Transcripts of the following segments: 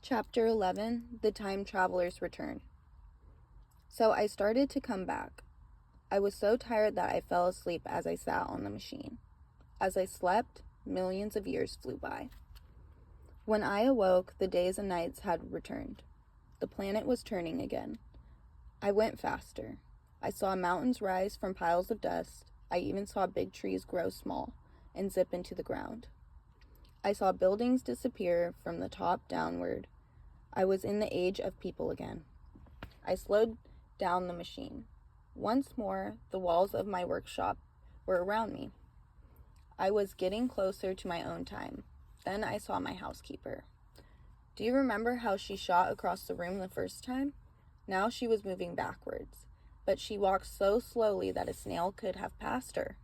Chapter 11, The Time Traveler's Return. So I started to come back. I was so tired that I fell asleep as I sat on the machine. As I slept, millions of years flew by. When I awoke, the days and nights had returned. The planet was turning again. I went faster. I saw mountains rise from piles of dust. I even saw big trees grow small and zip into the ground. I saw buildings disappear from the top downward. I was in the age of people again. I slowed down the machine. Once more, the walls of my workshop were around me. I was getting closer to my own time. Then I saw my housekeeper. Do you remember how she shot across the room the first time? Now she was moving backwards, but she walked so slowly that a snail could have passed her.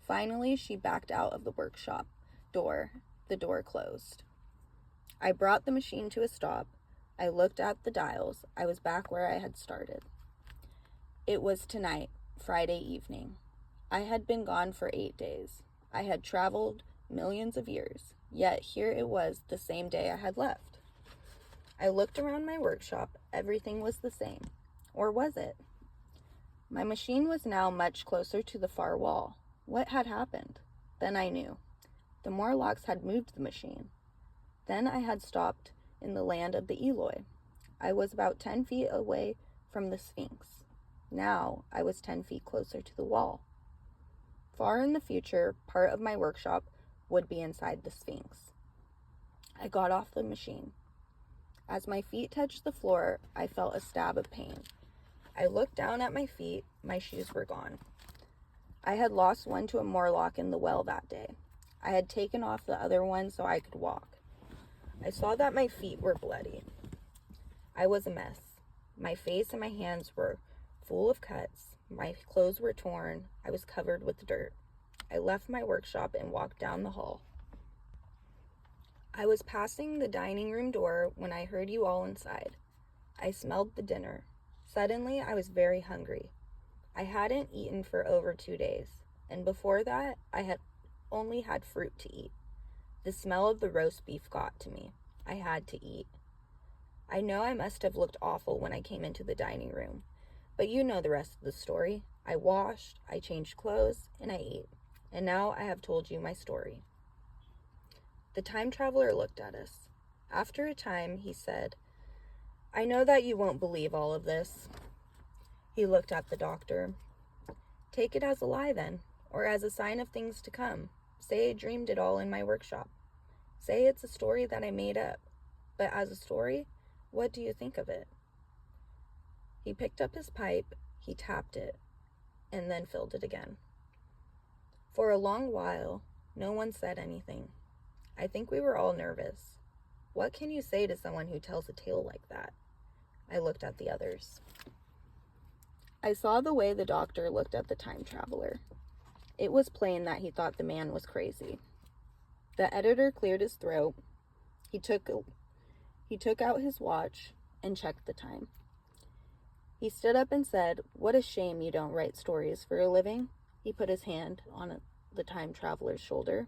Finally, she backed out of the workshop door. The door closed. I brought the machine to a stop. I looked at the dials. I was back where I had started. It was tonight, Friday evening. I had been gone for 8 days. I had traveled millions of years, yet here it was the same day I had left. I looked around my workshop. Everything was the same. Or was it? My machine was now much closer to the far wall. What had happened? Then I knew. The Morlocks had moved the machine. Then I had stopped in the land of the Eloi. I was about 10 feet away from the Sphinx. Now I was 10 feet closer to the wall. Far in the future, part of my workshop would be inside the Sphinx. I got off the machine. As my feet touched the floor, I felt a stab of pain. I looked down at my feet. My shoes were gone. I had lost one to a Morlock in the well that day. I had taken off the other one so I could walk. I saw that my feet were bloody. I was a mess. My face and my hands were full of cuts. My clothes were torn. I was covered with dirt. I left my workshop and walked down the hall. I was passing the dining room door when I heard you all inside. I smelled the dinner. Suddenly, I was very hungry. I hadn't eaten for over 2 days, and before that, I had only had fruit to eat. The smell of the roast beef got to me. I had to eat. I know I must have looked awful when I came into the dining room, but you know the rest of the story. I washed, I changed clothes, and I ate. And now I have told you my story. The time traveler looked at us. After a time, he said, I know that you won't believe all of this. He looked at the doctor. Take it as a lie then, or as a sign of things to come. Say I dreamed it all in my workshop. Say it's a story that I made up. But as a story, what do you think of it? He picked up his pipe, he tapped it, and then filled it again. For a long while, no one said anything. I think we were all nervous. What can you say to someone who tells a tale like that? I looked at the others. I saw the way the doctor looked at the time traveler. It was plain that he thought the man was crazy. The editor cleared his throat. He took out his watch and checked the time. He stood up and said, What a shame you don't write stories for a living. He put his hand on the time traveler's shoulder.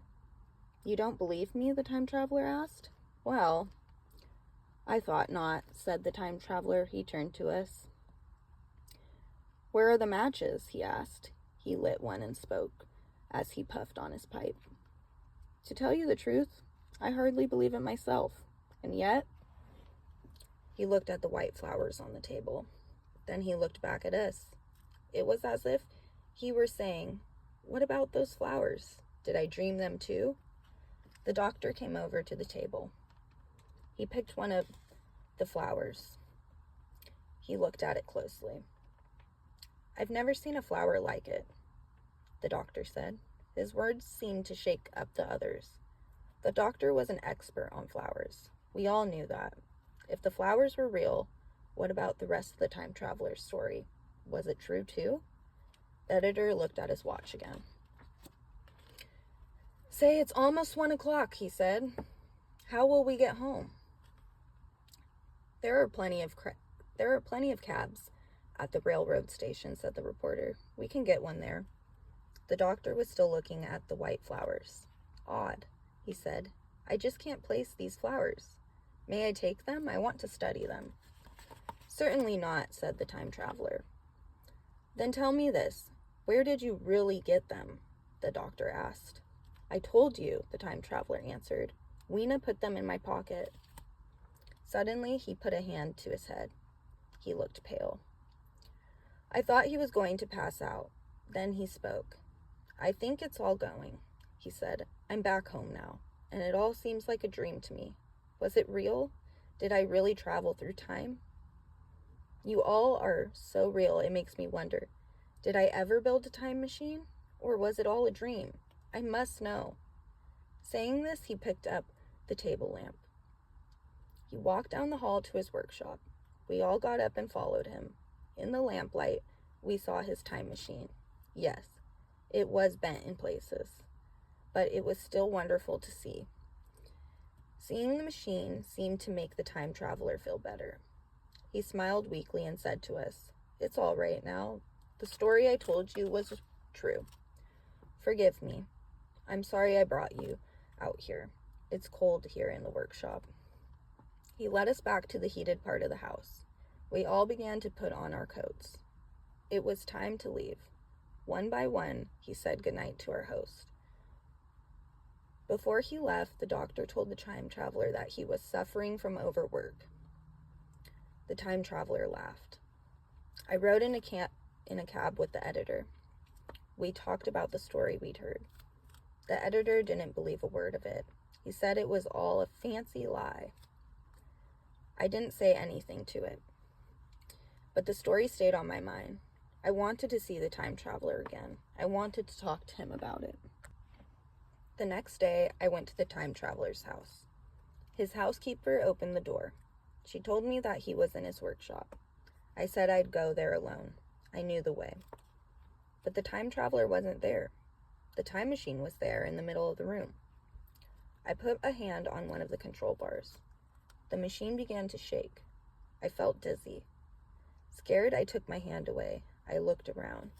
You don't believe me? The time traveler asked. Well, I thought not, said the time traveler. He turned to us. Where are the matches? He asked. He lit one and spoke as he puffed on his pipe. To tell you the truth, I hardly believe it myself. And yet, he looked at the white flowers on the table. Then he looked back at us. It was as if he were saying, What about those flowers? Did I dream them too? The doctor came over to the table. He picked one of the flowers. He looked at it closely. I've never seen a flower like it, the doctor said. His words seemed to shake up the others. The doctor was an expert on flowers. We all knew that. If the flowers were real, what about the rest of the time traveler's story? Was it true too? The editor looked at his watch again. Say it's almost 1 o'clock, he said. How will we get home? There are plenty of cabs at the railroad station, said the reporter. We can get one there. The doctor was still looking at the white flowers. Odd, he said. I just can't place these flowers. May I take them? I want to study them." "Certainly not," said the time traveler. "Then tell me this. Where did you really get them?" the doctor asked. "I told you," the time traveler answered. "Weena put them in my pocket." Suddenly, he put a hand to his head. He looked pale. I thought he was going to pass out. Then he spoke. "I think it's all going," he said. "I'm back home now, and it all seems like a dream to me. Was it real? Did I really travel through time? You all are so real, it makes me wonder. Did I ever build a time machine? Or was it all a dream? I must know." Saying this, he picked up the table lamp. He walked down the hall to his workshop. We all got up and followed him. In the lamplight, we saw his time machine. Yes, it was bent in places, but it was still wonderful to see. Seeing the machine seemed to make the time traveler feel better. He smiled weakly and said to us, "It's all right now. The story I told you was true. Forgive me. I'm sorry I brought you out here. It's cold here in the workshop." He led us back to the heated part of the house. We all began to put on our coats. It was time to leave. One by one, he said goodnight to our host. Before he left, the doctor told the time traveler that he was suffering from overwork. The time traveler laughed. I rode in a cab with the editor. We talked about the story we'd heard. The editor didn't believe a word of it. He said it was all a fancy lie. I didn't say anything to it, but the story stayed on my mind. I wanted to see the time traveler again. I wanted to talk to him about it. The next day, I went to the time traveler's house. His housekeeper opened the door. She told me that he was in his workshop. I said I'd go there alone. I knew the way. But the time traveler wasn't there. The time machine was there in the middle of the room. I put a hand on one of the control bars. The machine began to shake. I felt dizzy. Scared, I took my hand away. I looked around.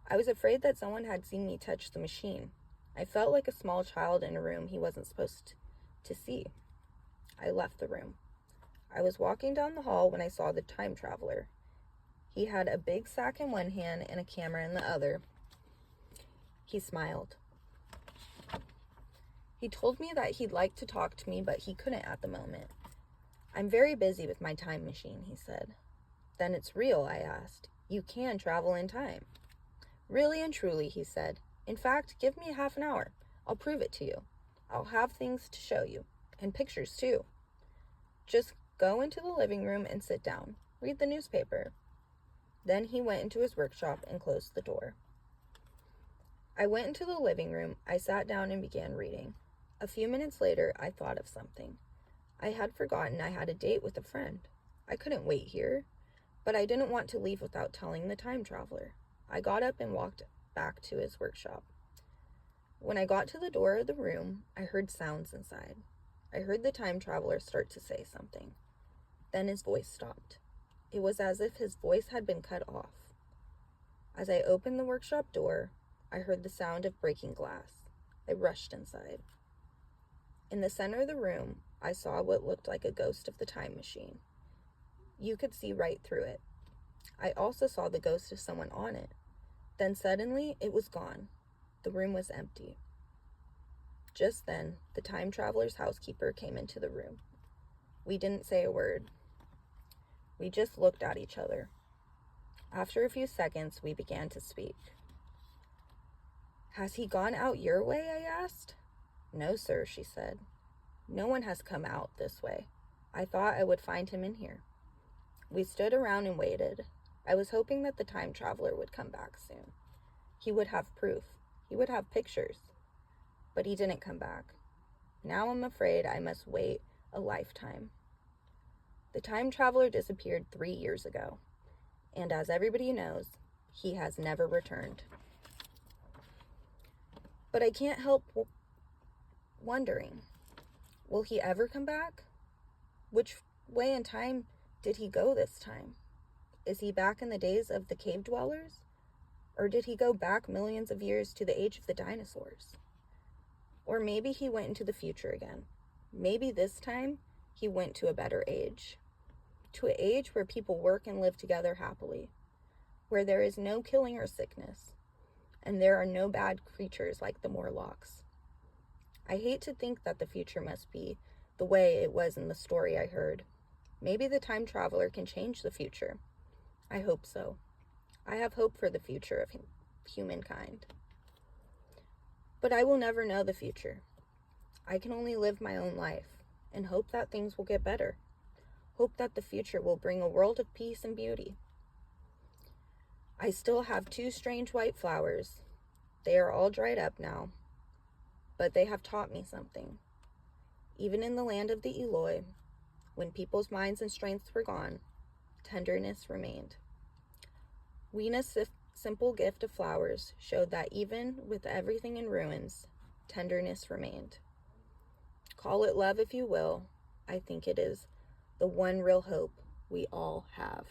I was afraid that someone had seen me touch the machine. I felt like a small child in a room he wasn't supposed to see. I left the room. I was walking down the hall when I saw the time traveler. He had a big sack in one hand and a camera in the other. He smiled. He told me that he'd like to talk to me, but he couldn't at the moment. "I'm very busy with my time machine," he said. "Then it's real?" I asked. "You can travel in time?" "Really and truly," he said. "In fact, give me half an hour. I'll prove it to you. I'll have things to show you, and pictures too. Just go into the living room and sit down. Read the newspaper." Then he went into his workshop and closed the door. I went into the living room. I sat down and began reading. A few minutes later, I thought of something. I had forgotten I had a date with a friend. I couldn't wait here, but I didn't want to leave without telling the time traveler. I got up and walked back to his workshop. When I got to the door of the room, I heard sounds inside. I heard the time traveler start to say something. Then his voice stopped. It was as if his voice had been cut off. As I opened the workshop door, I heard the sound of breaking glass. I rushed inside. In the center of the room, I saw what looked like a ghost of the time machine. You could see right through it. I also saw the ghost of someone on it. Then suddenly, it was gone. The room was empty. Just then, the time traveler's housekeeper came into the room. We didn't say a word. We just looked at each other. After a few seconds, we began to speak. "Has he gone out your way?" I asked. "No, sir," she said. "No one has come out this way. I thought I would find him in here." We stood around and waited. I was hoping that the time traveler would come back soon. He would have proof. He would have pictures. But he didn't come back. Now I'm afraid I must wait a lifetime. The time traveler disappeared 3 years ago. And as everybody knows, he has never returned. But I can't help wondering, will he ever come back? Which way in time did he go this time? Is he back in the days of the cave dwellers? Or did he go back millions of years to the age of the dinosaurs? Or maybe he went into the future again. Maybe this time he went to a better age. To an age where people work and live together happily, where there is no killing or sickness, and there are no bad creatures like the Morlocks. I hate to think that the future must be the way it was in the story I heard. Maybe the time traveler can change the future. I hope so. I have hope for the future of humankind. But I will never know the future. I can only live my own life and hope that things will get better. Hope that the future will bring a world of peace and beauty. I still have 2 strange white flowers. They are all dried up now, but they have taught me something. Even in the land of the Eloi, when people's minds and strengths were gone, tenderness remained. Weena's simple gift of flowers showed that even with everything in ruins, tenderness remained. Call it love if you will. I think it is the one real hope we all have.